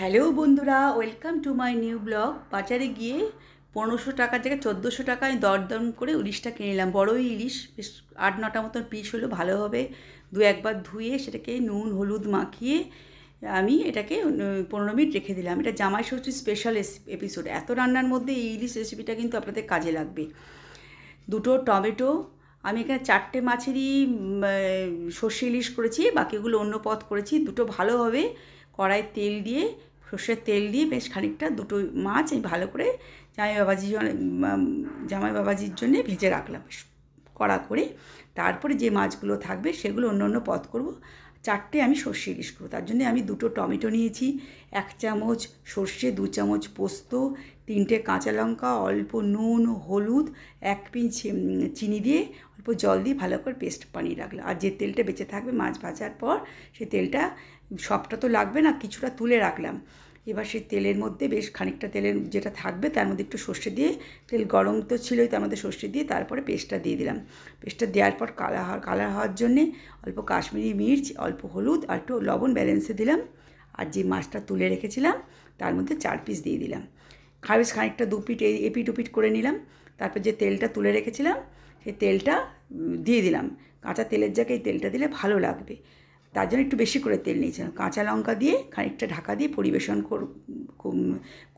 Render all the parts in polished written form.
Hello বন্ধুরা, welcome to my new blog. বাজারে গিয়ে 1500 টাকার জায়গায় 1400 টাকায় দরদাম করে ইলিশটা কিনে নিলাম। বড়ই ইলিশ, বেশ 8-9টা মতন পিস হলো। ভালোভাবে একবার ধুয়ে সেটাকে নুন হলুদ মাখিয়ে আমি এটাকে 15 মিনিট রেখে দিলাম। এটা জামাই ষষ্ঠীর স্পেশাল এপিসোড। এত রান্নার মধ্যে এই ইলিশ রেসিপিটা কিন্তু আপনাদের কাজে লাগবে। দুটো টমেটো, আমি এখানে 4টে মাছেরই সর্ষে ইলিশ করেছি, বাকিগুলো অন্য পদ করেছি। দুটো ভালোভাবে কড়াই তেল দিয়ে, সর্ষের তেল দিয়ে বেশ খানিকটা দুটো মাছ আমি ভালো করে জামাই বাবাজির জন্যে ভেজে রাখলাম কড়া করে। তারপরে যে মাছগুলো থাকবে সেগুলো অন্য অন্য পদ করব। 4টে আমি সর্ষে ইলিশ করবো, তার জন্যে আমি দুটো টমেটো নিয়েছি, 1 চামচ সর্ষে, 2 চামচ পোস্ত, 3টে কাঁচা লঙ্কা, অল্প নুন হলুদ, 1 পিঞ্চ চিনি দিয়ে অল্প জল দিয়ে ভালো করে পেস্ট বানিয়ে রাখলাম। আর যে তেলটা বেঁচে থাকবে মাছ ভাজার পর, সেই তেলটা সবটা তো লাগবে না, কিছুটা তুলে রাখলাম। এবার সেই তেলের মধ্যে বেশ খানিকটা তেলের যেটা থাকবে তার মধ্যে একটু সর্ষে দিয়ে, তেল গরম তো ছিলই, তার মধ্যে সর্ষে দিয়ে তারপরে পেস্টটা দিয়ে দিলাম। পেস্টটা দেওয়ার পর কালার হওয়ার জন্যে অল্প কাশ্মীরি মির্চ, অল্প হলুদ আর একটু লবণ ব্যালেন্সে দিলাম। আর যে মাছটা তুলে রেখেছিলাম তার মধ্যে 4 পিস দিয়ে দিলাম। বেশ খানিকটা দুপিট এপিট ওপিট করে নিলাম। তারপর যে তেলটা তুলে রেখেছিলাম সেই তেলটা দিয়ে দিলাম। কাঁচা তেলের জায়গায় এই তেলটা দিলে ভালো লাগবে, তার জন্য একটু বেশি করে তেল নিয়েছিলাম। কাঁচা লঙ্কা দিয়ে খানিকটা ঢাকা দিয়ে পরিবেশন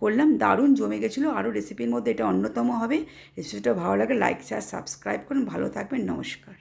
করলাম। দারুণ জমে গেছিলো। আরও রেসিপির মধ্যে এটা অন্যতম হবে। রেসিপিটা ভালো লাগে লাইক শেয়ার সাবস্ক্রাইব করুন। ভালো থাকবেন, নমস্কার।